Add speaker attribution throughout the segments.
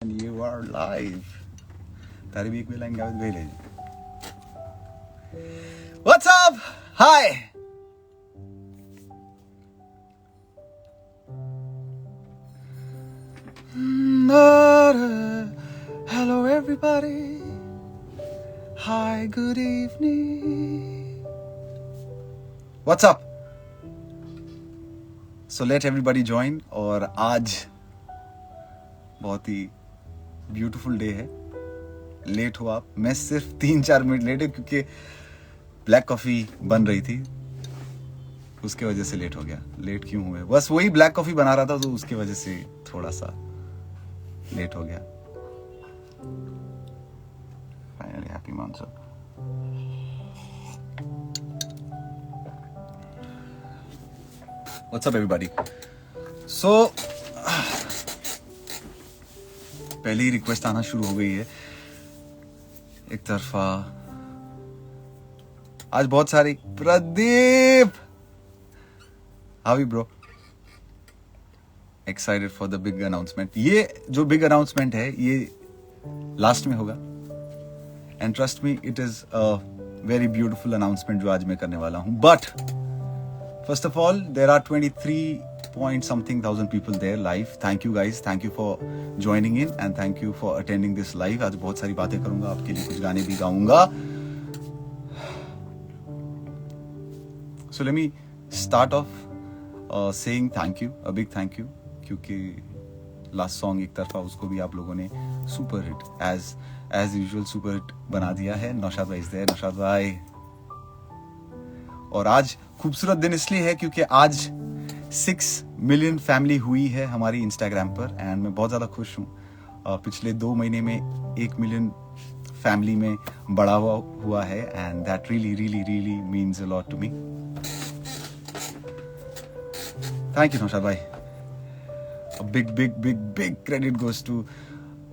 Speaker 1: And you are live. तारी भी एक भी लाइन गावे तो भेले. What's up? Hi. Hello everybody. Hi, good evening. What's up? So let everybody join. और आज बहुत ही ब्यूटीफुल डे है. लेट हुआ, मैं सिर्फ 3-4 मिनट लेट है क्योंकि ब्लैक कॉफी बन रही थी, उसके वजह से लेट हो गया. लेट क्यों हुए? बस वही ब्लैक कॉफी बना रहा था तो उसके वजह से थोड़ा सा लेट हो गया. Finally happy monsoon. What's up everybody. So पहले ही रिक्वेस्ट आना शुरू हो गई है एक तरफा. आज बहुत सारी. Pradeep, how are you bro? Excited for the big announcement. ये जो बिग अनाउंसमेंट है ये लास्ट में होगा. And trust me, it is a very beautiful announcement जो आज मैं करने वाला हूं. But first of all, there are 23 point something thousand people there live. Thank you guys, thank you for joining in and thank you for attending this live. आज बहुत सारी बातें करूंगा, आपके लिए कुछ गाने भी गाऊंगा. So let me start off saying thank you, a big thank you, क्योंकि last song एक तरफा उसको भी आप लोगों ने super hit as usual super hit बना दिया है. नौशाद भाई is there. नौशाद भाई. और आज खूबसूरत दिन इसलिए है क्योंकि आज 6 मिलियन फैमिली हुई है हमारी इंस्टाग्राम पर. एंड मैं बहुत ज़्यादा खुश हूँ. पिछले 2 महीने में 1 मिलियन फैमिली में बढ़ा हुआ है. And that really really really means a lot to me. Thank you Naushad भाई. Big big big big credit goes to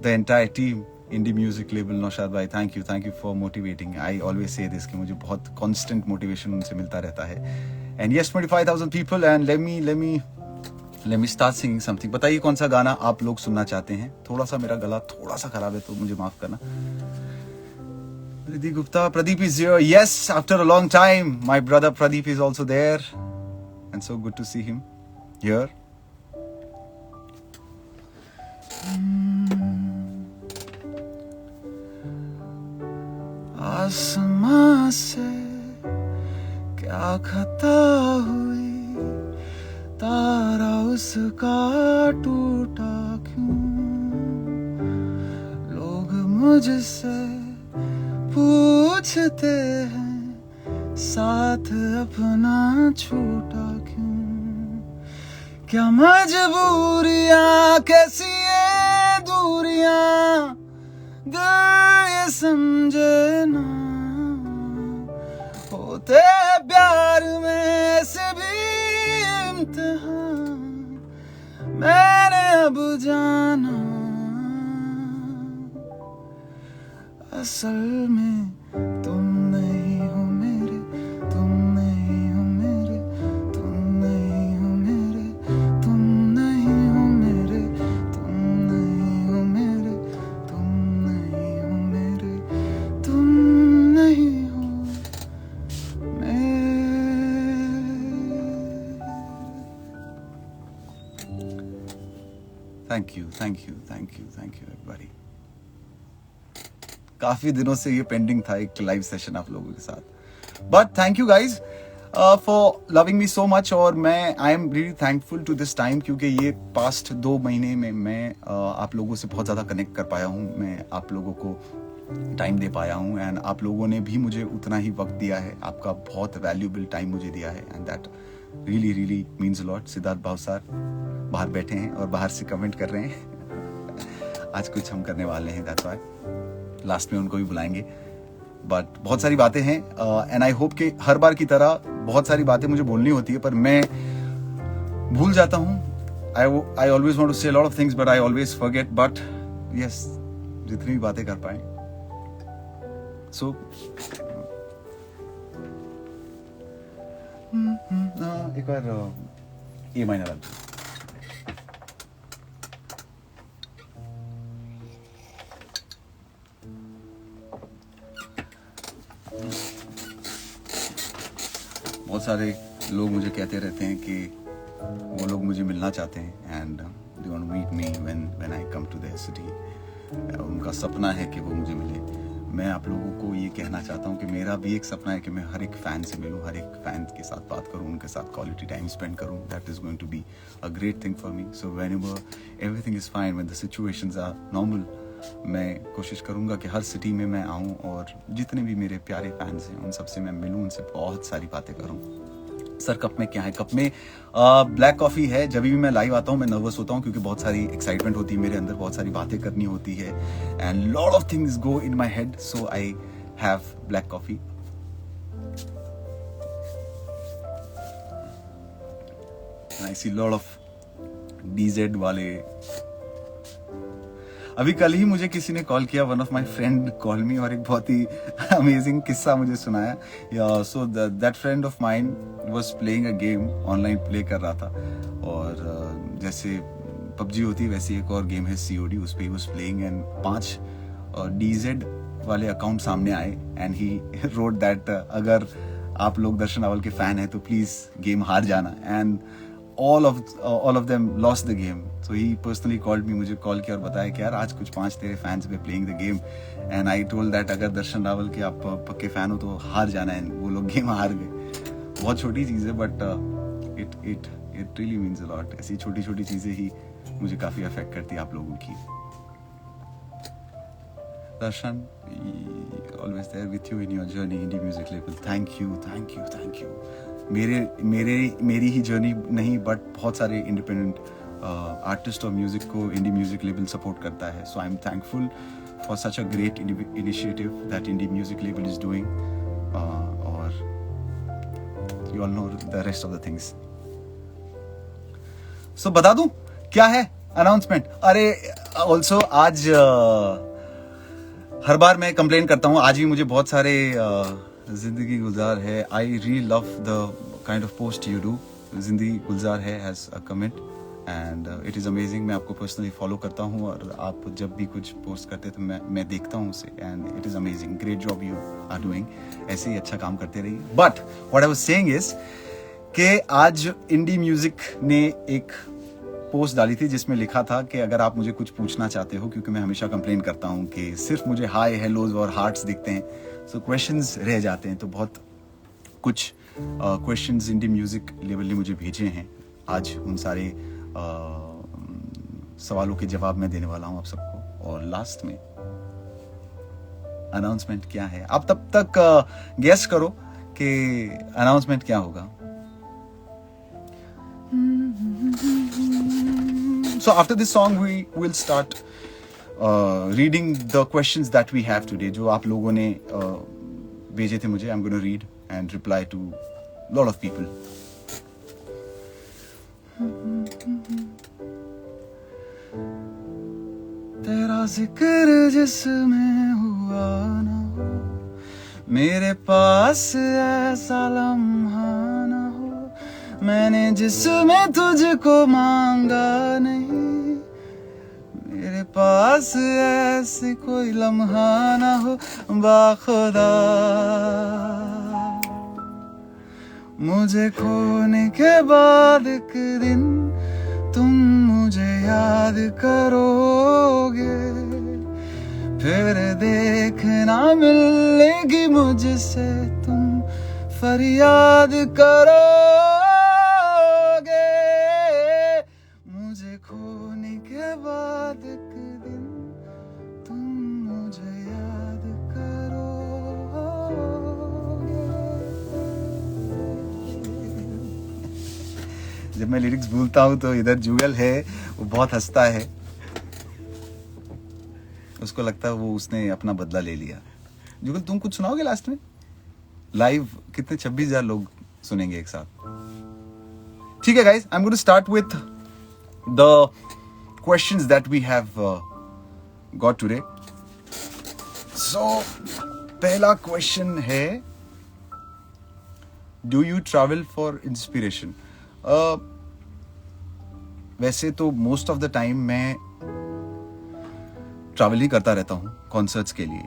Speaker 1: the entire team indie music label. Naushad भाई, thank you for motivating. I always say this कि मुझे बहुत constant motivation उनसे मिलता रहता है. And yes, 25,000 people and let me start singing something. बताइए कौन सा गाना आप लोग सुनना चाहते हैं. थोड़ा सा मेरा गला थोड़ा सा खराब है तो मुझे माफ करना. Pradeep Gupta, Pradeep is here. Yes, after a long time, my brother Pradeep is also there, and so good to see him here. आसमां से क्या खता हुई, तारा उसका टूटा क्यों. लोग मुझसे पूछते हैं साथ अपना छूटा क्यों. क्या मजबूरियां, कैसी ये दूरियां, दिल ये समझे ना. होते प्यार में से भी इम्तिहान, मैंने अब जाना असल में तुम नहीं हो मेरे, तुम नहीं हो मेरे, तुम नहीं हो मेरे, तुम नहीं हो मेरे, तुम नहीं हो मेरे, तुम नहीं हो मेरे, तुम नहीं हो. Thank you everybody. काफी दिनों से ये पेंडिंग था एक लाइव सेशन आप लोगों के साथ. But thank you guys for loving me so much. और मैं I am really thankful to this time क्योंकि ये पास्ट 2 महीने में मैं आप लोगों से बहुत ज़्यादा कनेक्ट कर पाया हूँ. मैं आप लोगों को टाइम दे पाया हूँ एंड आप लोगों ने भी मुझे उतना ही वक्त दिया है. आपका बहुत वैल्यूबल टाइम मुझे दिया है and that really really means a lot. Siddharth Bhavsar बाहर बैठे हैं और बाहर से कमेंट कर रहे हैं. आज कुछ हम करने वाले हैं, दैट्स व्हाई लास्ट में उनको भी बुलाएंगे. बट बहुत सारी बातें हैं एंड आई होप कि हर बार की तरह बहुत सारी बातें मुझे बोलनी होती है पर मैं भूल जाता हूँ. आई ऑलवेज वांट टू से lot of things but I always forget. But yes, जितनी भी बातें कर पाए. सो एक बार ए माइनर. बहुत सारे लोग मुझे कहते रहते हैं कि वो लोग मुझे मिलना चाहते हैं and they want to meet me when I come to their city. उनका सपना है कि वो मुझे मिले। मैं आप लोगों को ये कहना चाहता हूँ कि मेरा भी एक सपना है कि मैं हर एक फ़ैन से मिलूँ, हर एक फ़ैन के साथ बात करूँ, उनके साथ क्वालिटी टाइम स्पेंड करूँ। That is going to be a great thing for me. So whenever everything is fine, when the situations are normal, मैं कोशिश करूँगा कि हर सिटी में मैं आऊँ और जितने भी मेरे प्यारे फैंस हैं उन सबसे मैं मिलूँ, उनसे बहुत सारी बातें करूँ। सर कप में क्या है? कप में ब्लैक कॉफ़ी है। जब भी मैं लाइव आता हूँ मैं नर्वस होता हूँ क्योंकि बहुत सारी एक्साइटमेंट होती है मेरे अंदर, बहुत सारी बातें करनी होती है and lot of things go in my head, so I have black coffee. I see lot of DZ वाले। अभी कल ही मुझे किसी ने कॉल किया, one of my friend call मी, और एक बहुत ही अमेजिंग किस्सा मुझे सुनाया। So that friend of mine was playing a game, online play कर रहा था, और जैसे पबजी होती है वैसे एक और गेम है COD, उस पर he was playing and 5 DZ वाले अकाउंट सामने आए एंड ही रोट दैट अगर आप लोग दर्शन रावल के फैन हैं तो प्लीज गेम हार जाना, and all of them lost the game. So he personally called me, मुझे कॉल किया और बताया कि यार आज कुछ 5 तेरे फैंस पे playing the game, and I told that अगर दर्शन रावल के आप पक्के फैन हो तो हार जाना है। वो लोग गेम हार गए। बहुत छोटी चीज़ है but it really means a lot। ऐसी छोटी छोटी चीज़ें ही मुझे काफ़ी अफेक्ट करती है आप लोगों की। Darshan, always there with you in your journey, indie music label. Thank you. मेरी ही जर्नी नहीं बट बहुत सारे इंडिपेंडेंट आर्टिस्ट और म्यूजिक को इंडी म्यूजिक लेबल सपोर्ट करता है। So I am thankful for such a great initiative that indie music label is doing, और you all know the rest of the things. So बता दूं क्या है अनाउंसमेंट? अरे ऑल्सो आज हर बार मैं कंप्लेन करता हूँ, आज भी मुझे बहुत सारे जिंदगी गुलजार है, I really love the kind of post you do. जिंदगी गुलजार है has a comment and it is amazing. मैं आपको पर्सनली फॉलो करता हूँ और आप जब भी कुछ पोस्ट करते हैं तो मैं देखता हूँ उसे, and it is amazing. Great job you are doing, ऐसे ही अच्छा काम करते रहिए। But what I was saying is कि आज इंडी म्यूजिक ने एक पोस्ट डाली थी जिसमें लिखा था कि अगर आप मुझे कुछ पूछना चाहते हो, क्योंकि मैं हमेशा कंप्लेन करता हूँ कि सिर्फ मुझे हाय हेलोज और हार्ट्स दिखते हैं, सो क्वेश्चंस रह जाते हैं। तो बहुत कुछ क्वेश्चंस इंडी म्यूजिक लेवल ने मुझे भेजे हैं। आज उन सारे सवालों के जवाब मैं देने वाला हूँ आप सबको, और लास्ट में अनाउंसमेंट क्या है आप तब तक गेस करो कि अनाउंसमेंट क्या होगा। So after this song we will start reading the questions that we have today, जो आप लोगों ने भेजे थे मुझे। I'm going to read and reply to lot of people. तेरा जिक्र जिसमें हुआ ना हो, मेरे पास ऐसा लम्हा ना हो, मैंने जिसमें तुझको मांगा नहीं, मेरे पास ऐसे कोई लम्हा ना हो बाखुदा। मुझे खोने के बाद एक दिन तुम मुझे याद करोगे, फिर देखना मिलेगी मुझसे तुम फरियाद करोगे। मुझे खोने के बाद एक दिन तुम मुझे याद करोगे। जब मैं लिरिक्स भूलता हूँ तो इधर जुगल है, वो बहुत हंसता है, उसको लगता है वो उसने अपना बदला ले लिया। जुगल तुम कुछ सुनाओगे लास्ट में? लाइव कितने 26,000 लोग सुनेंगे एक साथ। ठीक है guys, I am going to start with the questions that we have got today. So पहला क्वेश्चन है, do you travel for inspiration? वैसे तो मोस्ट ऑफ द टाइम मैं ट्रैवल ही करता रहता हूँ कॉन्सर्ट्स के लिए,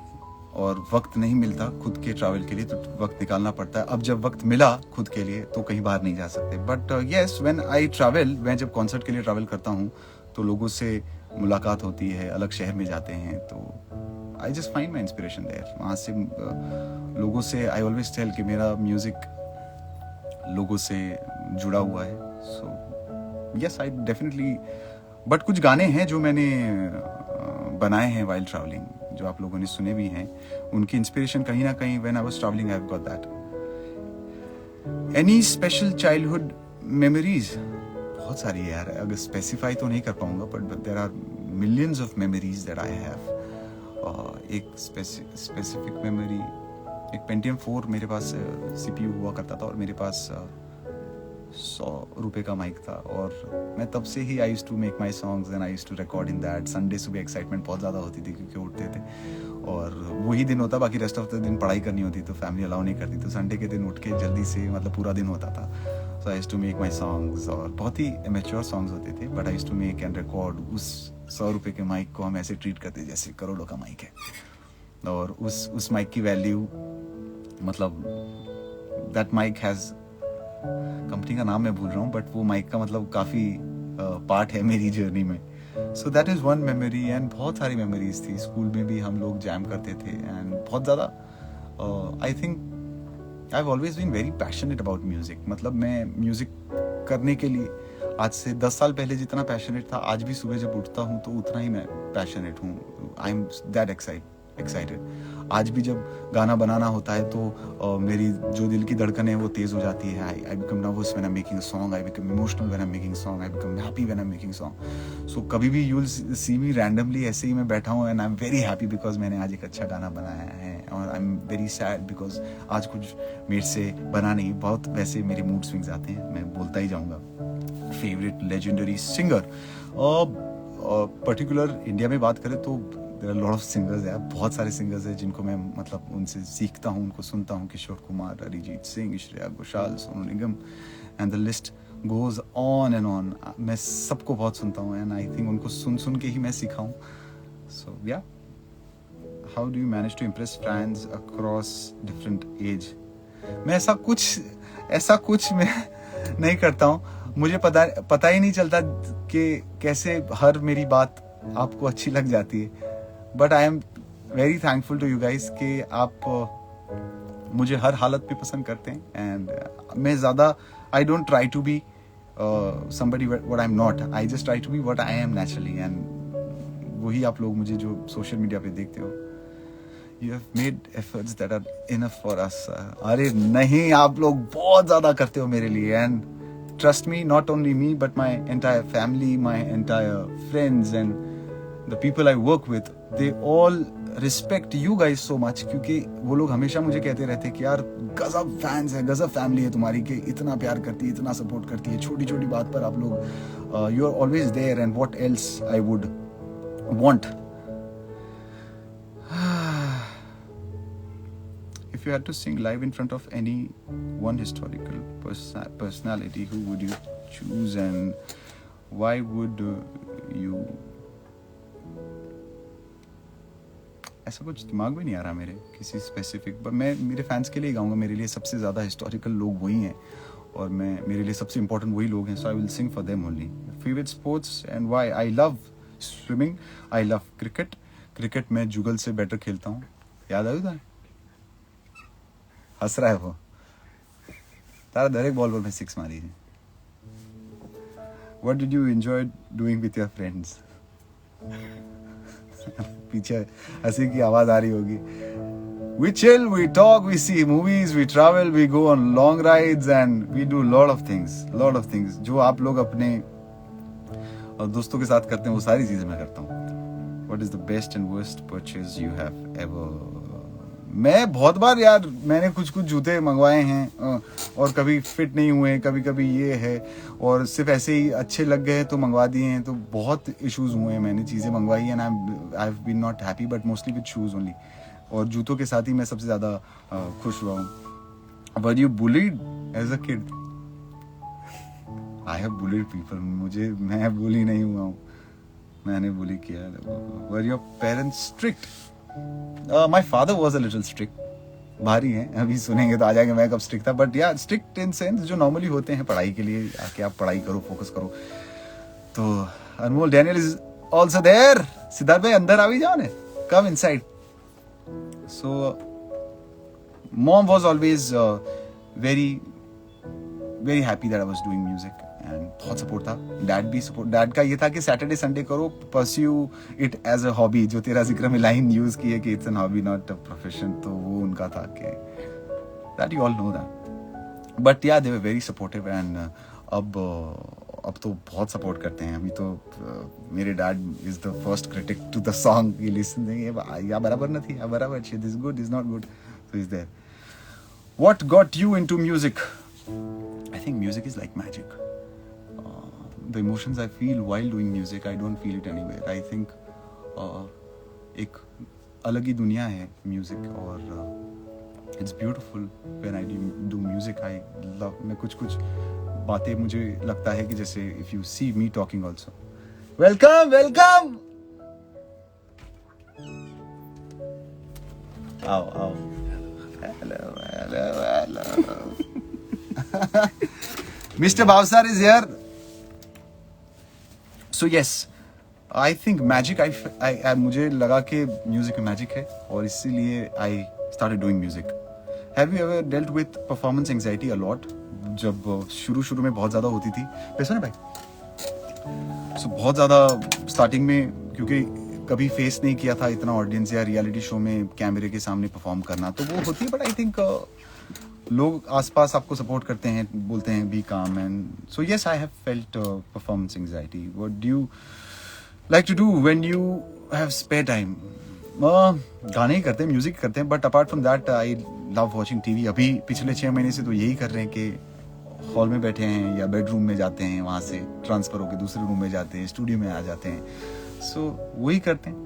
Speaker 1: और वक्त नहीं मिलता खुद के ट्रैवल के लिए, तो वक्त निकालना पड़ता है। अब जब वक्त मिला खुद के लिए तो कहीं बाहर नहीं जा सकते। But yes, when I travel, मैं जब कॉन्सर्ट के लिए ट्रैवल करता हूँ तो लोगों से मुलाकात होती है, अलग शहर में जाते हैं, तो I just find my inspiration there. वहाँ से लोगों से, आई ऑलवेज टेल कि मेरा म्यूजिक लोगों से जुड़ा हुआ है। सो यस, आई डेफिनेटली, बट कुछ गाने हैं जो मैंने बनाए हैं वाइल ट्रैवलिंग, जो आप लोगों ने सुने भी हैं। उनकी इंस्पिरेशन कहीं ना कहीं when I was travelling I have got that. Any special childhood memories? बहुत सारी है यार, अगर स्पेसिफाई तो नहीं कर पाऊंगा, but there are millions of memories that I have. एक स्पेसिफिक मेमोरी, एक पेंटियम 4 मेरे पास CPU हुआ करता था और मेरे पास 100 रुपए का माइक था, और मैं तब से ही I used to make my songs and I used to record in that. Sunday सुबह एक्साइटमेंट बहुत ज़्यादा होती थी क्योंकि उठते थे और वही दिन होता, बाकी रेस्ट ऑफ द दिन पढ़ाई करनी होती, तो फैमिली अलाउ नहीं करती, तो संडे के दिन उठ के जल्दी से, मतलब पूरा दिन होता था। So I used to make my songs, और बहुत ही इमेच्योर सॉन्ग्स होते थे, but I used to make and record. उस 100 रुपए के माइक को हम ऐसे ट्रीट करते जैसे करोड़ों का माइक है, और उस माइक की वैल्यू, मतलब दैट माइक हैज़, कंपनी का नाम मैं भूल रहा हूँ, बट वो माइक का मतलब काफ़ी पार्ट है मेरी जर्नी में। So that is one memory, and बहुत सारी मेमोरीज थी। स्कूल में भी हम लोग जैम करते थे, एंड बहुत ज़्यादा, I think I have always been very passionate about music. मतलब मैं म्यूज़िक करने के लिए आज से 10 साल पहले जितना पैशनेट था, आज भी सुबह जब उठता हूँ तो उतना ही मैं पैशनेट हूँ। I M that excited. आज भी जब गाना बनाना होता है तो मेरी जो दिल की धड़कन है वो तेज हो जाती है। I become nervous when I am making a song, I become emotional when I am making song, I become happy when I am making song. So कभी भी you will see me randomly ऐसे ही मैं बैठा हूँ, and I am very happy because मैंने आज एक अच्छा गाना बनाया है, और I am very sad because आज कुछ मेरे से बना नहीं। बहुत वैसे मेरे मूड स्विंग्स आते हैं, मैं बोलता ही जाऊँगा। Favourite legendary singer, particular India में बात करें तो there are lot of singers है, बहुत सारे सिंगर्स हैं जिनको मैं मतलब उनसे सीखता हूँ, उनको सुनता हूँ। Kishore Kumar, Arijit Singh, Shreya Ghoshal, Sonu Nigam, and the list goes on and on. मैं सबको बहुत सुनता हूँ, एंड आई थिंक उनको सुन के ही मैं सीखा हूँ। So yeah, how do you manage to impress fans across different age? मैं ऐसा कुछ मैं नहीं करता हूँ। मुझे पता ही नहीं चलता कि कैसे हर मेरी बात आपको अच्छी लग जाती है, but I am very thankful to you guys कि आप मुझे हर हालत में पसंद करते हैं। एंड मैं ज़्यादा, I don't try to be somebody what I'm not, I just try to be what I am naturally, and वही आप लोग मुझे जो सोशल मीडिया पे देखते हो, you have made efforts that are enough for us। अरे नहीं, आप लोग बहुत ज़्यादा करते हो मेरे लिए, and trust me, not only me but my entire family, my entire friends and the people I work with, they all respect you guys so much, क्योंकि वो लोग हमेशा मुझे कहते रहते हैं कि यार गजब फैंस है, गजब फैमिली है तुम्हारी, कि इतना प्यार करती है, इतना सपोर्ट करती है, छोटी छोटी बात पर आप लोग you are always there, and what else I would want. If you had to sing live in front of any one historical personality, who would you choose and why would you? ऐसा कुछ दिमाग में नहीं आ रहा मेरे किसी specific, पर मैं मेरे फैंस के लिए गाऊंगा। मेरे लिए सबसे ज़्यादा हिस्टोरिकल लोग वही हैं, और मेरे लिए सबसे इम्पोर्टेंट वही लोग हैं। So I will sing for them only. Favourite sports and why? I love swimming, I love cricket. Cricket मैं जुगल से बेटर खेलता हूँ। याद आया था? हंस रहा है वो। तारा दरेक बॉल पर मैं 6 मारी है। What did you enjoy doing with your friends? पीछे हंसी की आवाज आ रही होगी। We chill, we talk, we see movies, we travel, we go on long rides and we do lot of things। जो आप लोग अपने दोस्तों के साथ करते हैं वो सारी चीजें मैं करता हूँ। What is the best and worst purchase you have ever? मैं बहुत बार यार, मैंने कुछ जूते मंगवाए हैं और कभी फिट नहीं हुए, कभी ये है, और सिर्फ ऐसे ही अच्छे लग गए तो मंगवा दिए हैं, तो बहुत इश्यूज हुए हैं। मैंने चीज़ें मंगवाई हैं, I have been not happy, but mostly with shoes only, और जूतों के साथ ही मैं सबसे ज़्यादा खुश हुआ हूँ। Were you bullied as a kid? I have bullied people. मैं बुली नहीं हुआ हूँ, मैंने बुली किया। Were your parents strict? My father was a little strict, भारी हैं, अभी सुनेंगे तो आ जाएंगे मैं कब स्ट्रिक्ट था, बट या स्ट्रिक्ट इन सेंस जो नॉर्मली होते हैं पढ़ाई के लिए, आके आप पढ़ाई करो, फोकस करो. तो Anmol Daniel is also there. Siddharth भाई अंदर आ भी जाओ ने, come inside. So mom was always very very happy that I was doing music and बहुत सपोर्ट था. डैड भी सपोर्ट, डैड का ये था कि सैटरडे संडे करो, pursue it as a hobby. जो तेरा जिक्र में लाइन यूज की है कि it's an hobby not a profession, तो वो उनका था कि that you all know that. But yeah they were very supportive and अब तो बहुत सपोर्ट करते हैं. अभी तो मेरे dad is the first critic to the song. ये लिसन या बराबर न थी, या बराबर this is good, is not good, so is there. What got you into music? I think music is like magic. The emotions I feel while doing music, I don't feel it anywhere. I think एक अलग ही दुनिया है music, और it's beautiful when I do music. I love, मैं कुछ बातें मुझे लगता है कि जैसे if you see me talking also. Welcome, welcome. आओ. Hello. Mr. Bhavsar is here. So yes, I think magic. I मुझे लगा कि म्यूजिक में मैजिक है, और इसीलिए I started doing music. Have you ever dealt with performance anxiety a lot? जब शुरू में बहुत ज़्यादा होती थी, पैसा ना भाई. So बहुत ज़्यादा स्टार्टिंग में, क्योंकि कभी फेस नहीं किया था इतना ऑडियंस या रियलिटी शो में कैमरे के सामने परफॉर्म करना, तो वो होती है. बट आई थिंक लोग आसपास आपको सपोर्ट करते हैं, बोलते हैं be calm, and so yes I have felt performance anxiety. What do you like to do when you have spare time? गाने ही करते हैं, म्यूजिक करते हैं, but apart from that I love watching TV. अभी पिछले 6 महीने से तो यही कर रहे हैं कि हॉल में बैठे हैं या बेडरूम में जाते हैं, वहाँ से ट्रांसफर होकर दूसरे रूम में जाते हैं, स्टूडियो में आ जाते हैं. सो वही करते हैं.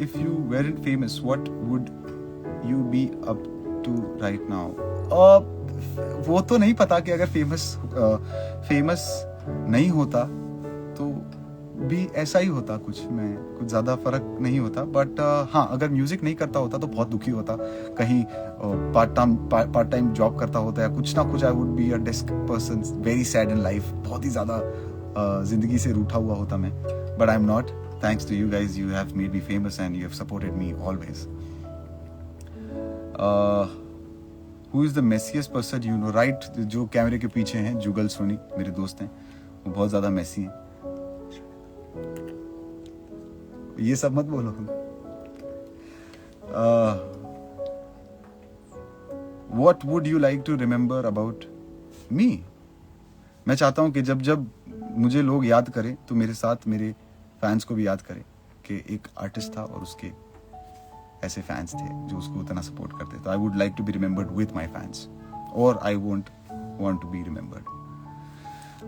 Speaker 1: If you weren't famous, what would you be up to right now? वो तो नहीं पता कि अगर फेमस नहीं होता तो भी ऐसा ही होता, कुछ ज़्यादा फर्क नहीं होता. बट हाँ, अगर म्यूजिक नहीं करता होता तो बहुत दुखी होता. कहीं पार्ट टाइम जॉब करता होता या कुछ ना कुछ, I would be a desk person, very sad in life. बहुत ही ज़्यादा जिंदगी से रूठा हुआ होता मैं. But I am not. Thanks to you guys, you have made me famous and you have supported me always. Who is the messiest person you know? Right, जो कैमरे के पीछे हैं, जुगल सोनी मेरे दोस्त हैं, वो बहुत ज़्यादा मैसी हैं. ये सब मत बोलो. What would you like to remember about me? मैं चाहता हूँ कि जब मुझे लोग याद करें तो मेरे साथ मेरे फैंस को भी याद करें कि एक आर्टिस्ट था और उसके ऐसे फैंस थे जो उसको उतना सपोर्ट करते. तो I would like to be remembered with my fans, और I won't want to be remembered.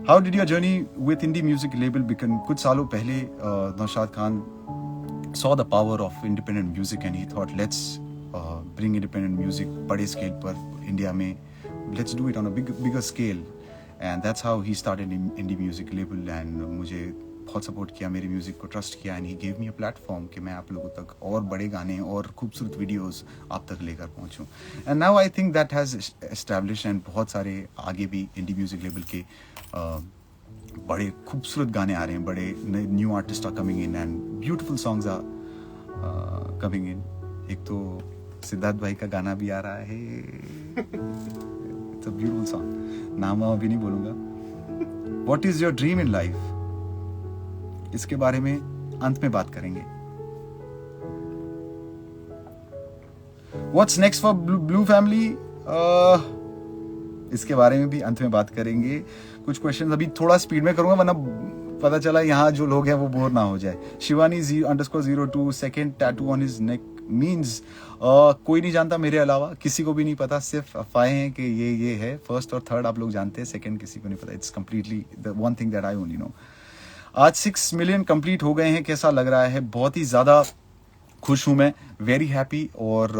Speaker 1: How did your journey with indie music label begin? कुछ सालों पहले Naushad Khan saw the power of independent music and he thought let's bring independent music बड़े scale पर India में, let's do it on a bigger scale, and that's how he started indie music label. and मुझे बहुत support किया, मेरे music को trust किया, and he gave me a platform कि मैं आप लोगों तक और बड़े गाने और खूबसूरत वीडियोस आप तक लेकर पहुंचूं. And now I think that has establish, and बहुत सारे आगे भी इंडी म्यूजिक लेवल के बड़े खूबसूरत गाने आ रहे हैं, बड़े new artist are coming in and beautiful songs are coming in. एक तो सिद्धार्थ भाई का गाना भी आ रहा है, इट्स अ ब्यूटीफुल सॉन्ग, नाम अभी नहीं बोलूँगा. What is your dream in life? इसके बारे में अंत में बात करेंगे. What's next for Blue Family? इसके बारे में भी अंत में बात करेंगे. कुछ क्वेश्चंस अभी थोड़ा स्पीड में करूंगा, वरना पता चला यहाँ जो लोग हैं वो बोर ना हो जाए. Shivani _02 second tattoo on his neck means कोई नहीं जानता मेरे अलावा, किसी को भी नहीं पता, सिर्फ अफवाहें हैं कि ये है. फर्स्ट और थर्ड आप लोग जानते हैं, सेकेंड किसी को नहीं पता. It's completely the one thing that I only know. आज 6 मिलियन कंप्लीट हो गए हैं. कैसा लग रहा है? बहुत ही ज़्यादा खुश हूँ मैं, वेरी हैप्पी. और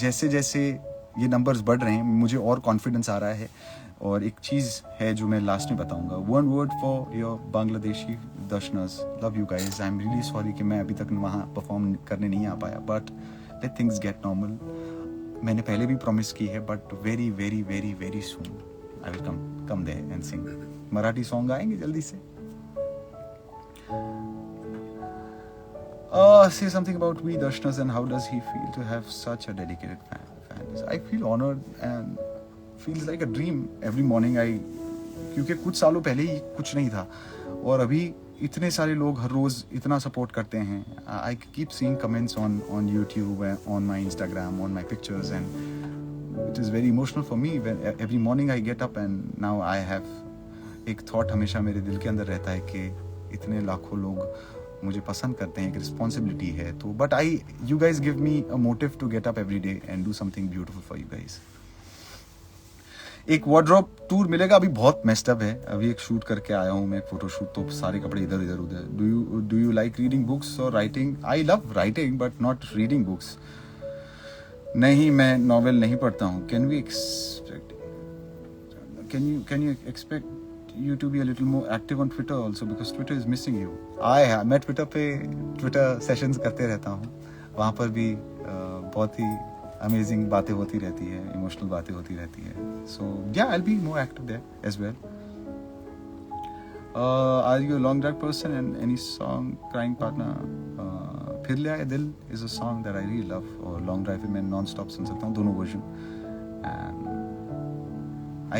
Speaker 1: जैसे जैसे ये नंबर्स बढ़ रहे हैं मुझे और कॉन्फिडेंस आ रहा है, और एक चीज़ है जो मैं लास्ट में बताऊंगा. One word for your Bangladeshi दर्शनर्स. Love you guys. I am really sorry कि मैं अभी तक वहाँ परफॉर्म करने नहीं आ पाया, but let things get normal. मैंने पहले भी प्रॉमिस की है, but very very very very soon I will come there and sing. Marathi song आएंगे जल्दी से. Say something about we Darshaners and how does he feel to have such a dedicated fans? I feel honored and feels like a dream every morning. क्योंकि कुछ सालों पहले ही कुछ नहीं था और अभी इतने सारे लोग हर रोज इतना सपोर्ट करते हैं. I keep seeing comments on YouTube and on my Instagram, on my pictures, and it is very emotional for me when every morning I get up and now I have एक thought हमेशा मेरे दिल के अंदर रहता है कि इतने लाखों लोग मुझे पसंद करते हैं, एक रिस्पॉन्सिबिलिटी है. तो but you guys give me a motive to get up every day and do something beautiful for you guys. एक वार्डरोब टूर मिलेगा. अभी बहुत मेस्ड अप है. अभी एक शूट करके आया हूँ मैं, एक फोटो शूट, तो सारे कपड़े इधर इधर उधर. Do you like reading books और writing? I love writing but not reading books. नहीं, मैं नॉवेल नहीं पढ़ता हूँ. Can you expect you to be a little more active on Twitter also because Twitter is missing you. मैं Twitter पे Twitter sessions करते रहता हूँ. वहाँ पर भी बहुत ही amazing बातें होती रहती है, emotional बातें होती रहती है. So yeah, I'll be more active there as well. Are you a long drive person and any song crying partner? फिर ले आए दिल is a song that I really love. और long drive पे मैं non-stop सुन सकता हूँ दोनों version and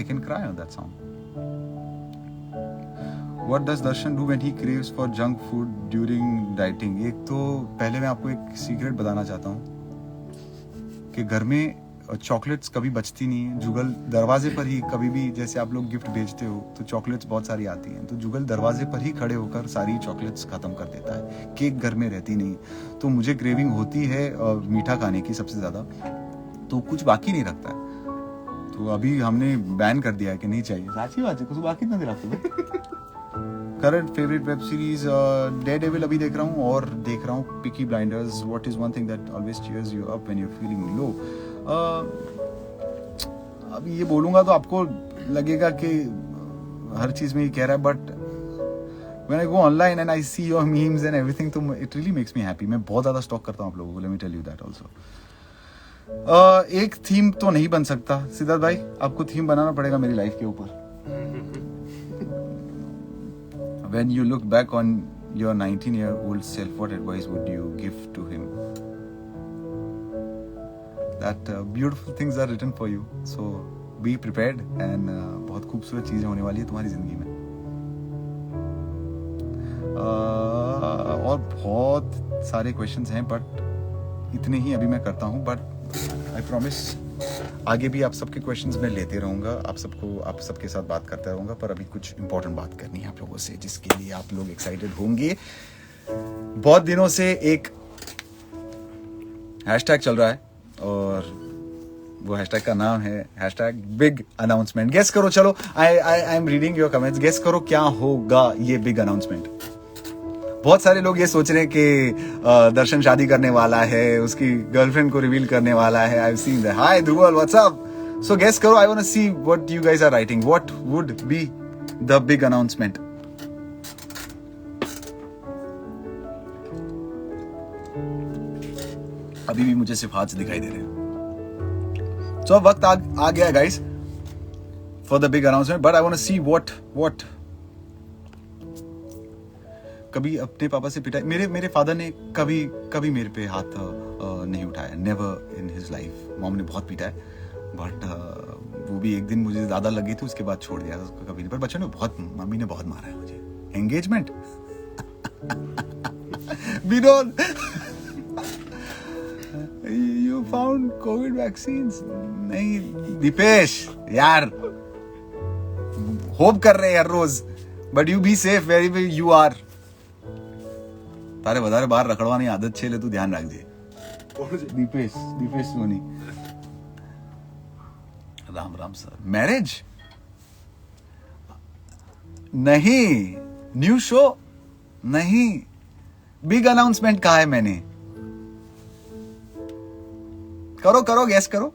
Speaker 1: I can cry on that song. What does Darshan do when he craves for junk food during dieting? एक तो पहले मैं आपको एक सीक्रेट बताना चाहता हूँ कि घर में चॉकलेट्स कभी बचती नहीं है. जुगल दरवाजे पर ही कभी भी, जैसे आप लोग गिफ्ट भेजते हो तो चॉकलेट्स बहुत सारी आती हैं, तो जुगल दरवाजे पर ही खड़े होकर सारी चॉकलेट्स खत्म कर देता है. केक घर में रहती नहीं. तो मुझे क्रेविंग होती है मीठा खाने की सबसे ज़्यादा, तो कुछ बाकी नहीं रखता है. तो अभी हमने बैन कर दिया है कि नहीं चाहिए. साची बात है, कुछ बाकी ना दिलाते. Current favourite web series Daredevil अभी देख रहा हूँ, और देख रहा हूँ Peaky Blinders. What is one thing that always cheers you up when you are feeling low? अभी ये बोलूंगा तो आपको लगेगा कि हर चीज में ये कह रहा है, but when I go online and I see your memes and everything, तो it really makes me happy. मैं बहुत ज्यादा स्टॉक करता हूँ आप लोगों को, let me tell you that also. एक थीम तो नहीं बन सकता सिद्धार्थ भाई, आपको थीम बनाना पड़ेगा मेरी लाइफ के ऊपर. When you look back on your 19-year-old self, what advice would you give to him? That beautiful things are written for you, so be prepared and बहुत खूबसूरत चीजें होने वाली है तुम्हारी जिंदगी में. और बहुत सारे क्वेश्चंस हैं, बट इतने ही अभी मैं करता हूँ. बट आई प्रॉमिस आगे भी आप सबके क्वेश्चंस मैं लेते रहूँगा, आप सबके साथ बात करता रहूँगा. पर अभी कुछ इंपॉर्टेंट बात करनी है आप लोगों से, जिसके लिए आप लोग एक्साइटेड होंगे. बहुत दिनों से एक हैशटैग चल रहा है और वो हैशटैग का नाम है हैशटैग बिग अनाउंसमेंट. गेस करो, चलो I am reading your comments. Guess करो क्या होगा ये बिग अनाउंसमेंट. बहुत सारे लोग ये सोच रहे हैं कि दर्शन शादी करने वाला है, उसकी गर्लफ्रेंड को रिवील करने वाला है. I have seen that. Hi Dhruval, what's up? So guess करो. I want to see what you guys are writing. What would be the big announcement? अभी भी मुझे सिर्फ हाथ से दिखाई दे रहे हैं. सो वक्त आ गया guys for the big announcement, but I want to see what. कभी अपने पापा से पिटाई, मेरे फादर ने कभी मेरे पे हाथ नहीं उठाया. Never in his life. Mom ने बहुत पीटा है, बट वो भी एक दिन मुझे ज्यादा लगी थी, उसके बाद छोड़ दिया था उसको. कभी नहीं. पर बच्चों ने मम्मी ने बहुत मारा है मुझे. Engagement Vinod, you found COVID vaccines? नहीं दीपेश यार, होप कर रहे हैं हर रोज, but you be safe very you are. तारे વધારે બહાર રખડવાની આદત છે એટલે તું ધ્યાન રાખજે. દીપેશ સોની. राम सर. मैरिज नहीं, न्यू शो नहीं, बिग अनाउंसमेंट कहा है मैंने. करो गेस करो.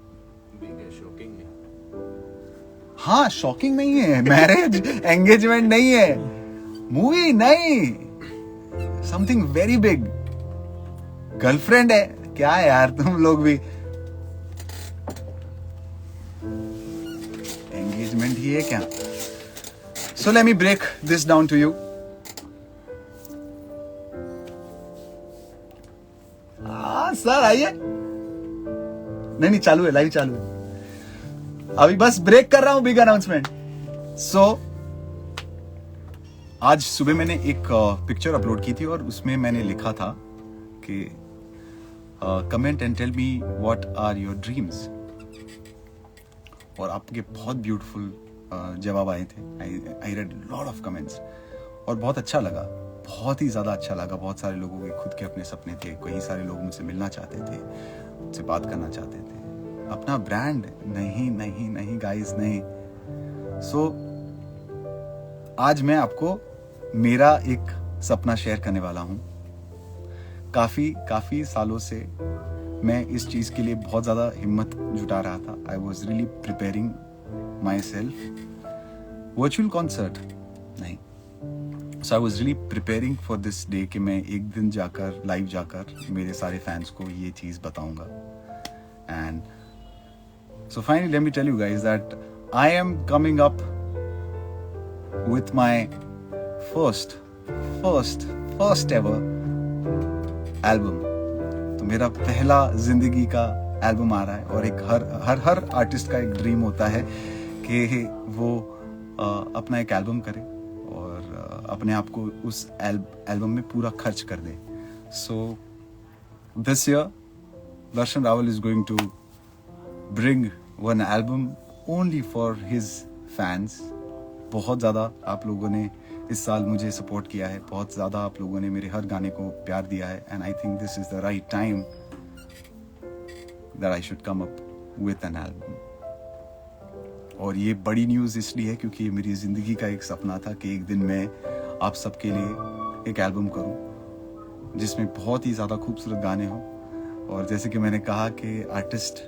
Speaker 1: हाँ शॉकिंग नहीं है, मैरिज एंगेजमेंट नहीं है, मूवी नहीं, समथिंग वेरी बिग, गर्लफ्रेंड है। क्या है यार तुम लोग भी, एंगेजमेंट ही है क्या? So let me break this down to you. Sir आइए। नहीं चालू है, लाइव चालू है, अभी बस ब्रेक कर रहा हूं, बिग अनाउंसमेंट। सो आज सुबह मैंने एक पिक्चर अपलोड की थी और उसमें मैंने लिखा था कि comment and tell me what are your dreams, और आपके बहुत ब्यूटीफुल जवाब आए थे। I read lot of comments और बहुत अच्छा लगा, बहुत ही ज़्यादा अच्छा लगा। बहुत सारे लोगों के खुद के अपने सपने थे, कई सारे लोग मुझसे मिलना चाहते थे, मुझसे बात करना चाहते थे, अपना ब्रांड नहीं नहीं नहीं गाइस नहीं। सो आज मैं आपको मेरा एक सपना शेयर करने वाला हूँ। काफ़ी सालों से मैं इस चीज़ के लिए बहुत ज़्यादा हिम्मत जुटा रहा था। I was really preparing myself. Virtual concert नहीं, so I was really preparing for this day कि मैं एक दिन जाकर लाइव जाकर मेरे सारे फैंस को ये चीज़ बताऊंगा। And so finally let me tell you guys that I am coming up with my first ever album. तो मेरा पहला जिंदगी का एल्बम आ रहा है, और एक हर आर्टिस्ट का एक ड्रीम होता है कि वो अपना एक एल्बम करे और अपने आप को उस एल्बम में पूरा खर्च कर दे। So this year Darshan Raval is going to bring one album only for his fans. बहुत ज़्यादा आप लोगों ने इस साल मुझे सपोर्ट किया है, बहुत ज़्यादा आप लोगों ने मेरे हर गाने को प्यार दिया है, and I think this is the right time that I should come up with an album. और ये बड़ी न्यूज़ इसलिए है क्योंकि ये मेरी ज़िंदगी का एक सपना था कि एक दिन मैं आप सबके लिए एक एल्बम करूं जिसमें बहुत ही ज़्यादा खूबसूरत गाने हों। और जैसे कि मैंने कहा कि आर्टिस्ट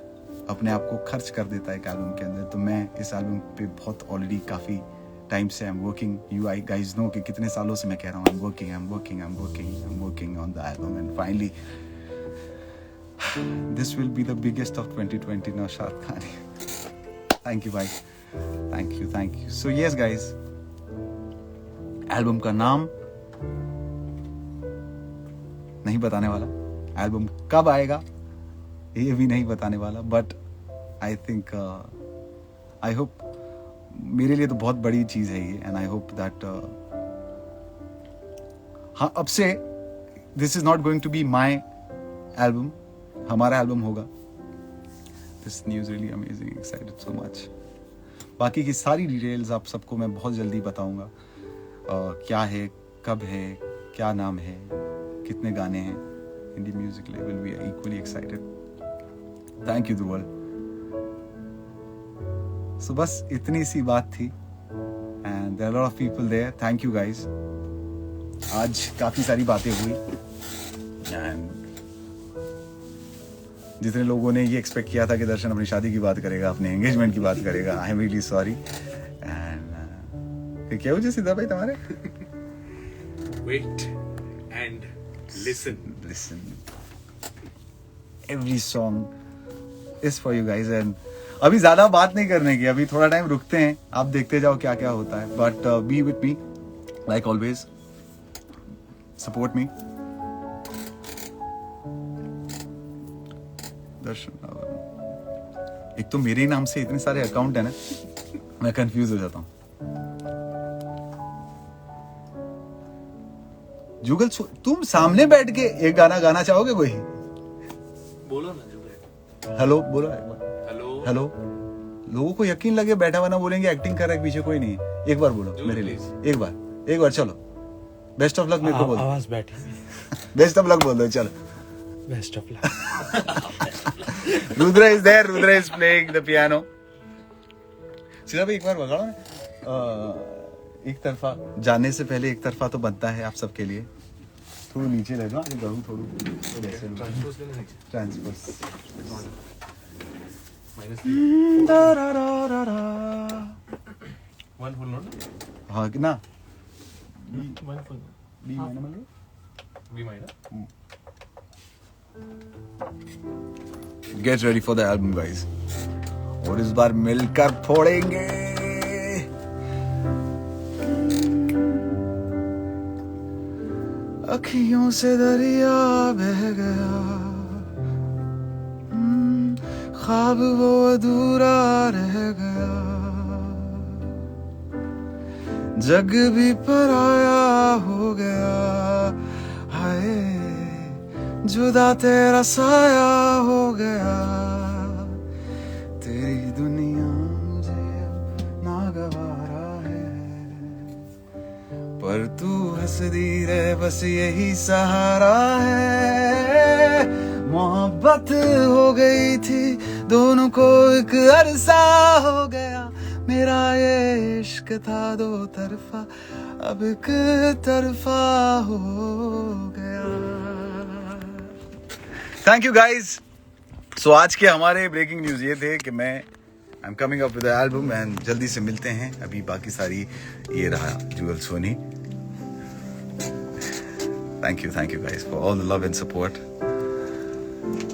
Speaker 1: अपने आप को खर्च कर देता है एक एल्बम के अंदर, तो मैं इस एल्बम पे बहुत ऑलरेडी काफ़ी टाइम से I am working. You I guys know कि कितने सालों से मैं कह रहा हूँ I am working on the album, and finally this will be the biggest of 2020 Naushad खानी। थैंक यू भाई, thank you. So yes guys, album का नाम नहीं बताने वाला, एल्बम कब आएगा ये भी नहीं बताने वाला, but I think I hope, मेरे लिए तो बहुत बड़ी चीज है ये, एंड आई होप दैट हाँ अब से this is not going to be my album, हमारा एल्बम होगा। This news really amazing, excited so much. बाकी की सारी डिटेल्स आप सबको मैं बहुत जल्दी बताऊंगा, क्या है, कब है, क्या नाम है, कितने गाने हैं। इंडी म्यूजिक लेवल we are equally excited. Thank you Dhruval. So बस इतनी सी बात थी, and there are lot of people there. Thank you guys. आज काफी सारी बातें हुई, एंड जितने लोगों ने ये एक्सपेक्ट किया था कि दर्शन अपनी शादी की बात करेगा, अपने एंगेजमेंट की बात करेगा, I am really sorry. And क्या वजह सीधा भाई तुम्हारे
Speaker 2: wait and listen
Speaker 1: every song is for you guys. And अभी ज्यादा बात नहीं करने की, अभी थोड़ा टाइम रुकते हैं, आप देखते जाओ क्या क्या होता है, but be with me like always, support me. Darshan, एक तो मेरे ही नाम से इतने सारे अकाउंट है ना, मैं कंफ्यूज हो जाता हूँ। जुगल तुम सामने बैठ के एक गाना गाना चाहोगे? कोई
Speaker 2: बोलो ना जुगल।
Speaker 1: हेलो बोलो एक बार। हेलो। लोगों को यकीन लगे बैठा हुआ ना बोलेंगे एक्टिंग कर रहा है पीछे कोई नहीं है। एक बार बोलो मेरे लिए, एक बार चलो। बेस्ट ऑफ लक मेरे को बोलो। आवाज बैठी। बेस्ट ऑफ लक बोल दो, चलो। Best of luck. Rudra is there, Rudra is playing the piano. सीधा भाई एक बार बगाड़ो ना, एक तरफा जाने से पहले एक तरफा तो बनता है आप सबके लिए। थोड़ा नीचे ले लो, गड़ू थोड़ा ट्रांसपोर्ट।
Speaker 2: One full note.
Speaker 1: हाँ कि ना
Speaker 2: One full.
Speaker 1: B minor
Speaker 2: B minor.
Speaker 1: Get ready for the album guys. और इस बार मिलकर फोड़ेंगे. अखियों से दरिया बह गया, ख्वाब वो अधूरा रह गया, जग भी पराया हो गया, हाय जुदा तेरा साया हो गया, तेरी दुनिया मुझे अब नागवारा है, पर तू हंस दी रहे बस यही सहारा है, मोहब्बत हो गई थी दोनों को एक अरसा हो गया, मेरा ये इश्क था दो तरफा अब एक तरफा हो गया. Thank you guys. सो आज के हमारे ब्रेकिंग न्यूज ये थे कि मैं I am coming up with the album and जल्दी से मिलते हैं. अभी बाकी सारी ये रहा Jugal Soni. Thank you guys for all the love and support.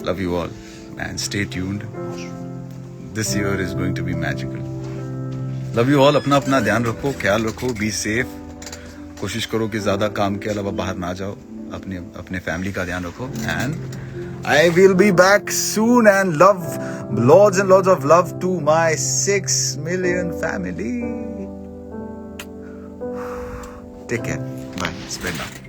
Speaker 1: Love you all and stay tuned. This year is going to be magical. Love you all. अपना अपना ध्यान रखो, ख्याल रखो, बी सेफ. कोशिश करो कि ज्यादा काम के अलावा बाहर ना जाओ. अपने फैमिली का ध्यान रखो and I will be back soon and loads and loads of love to my 6 million family. Take care. Bye. Spread love.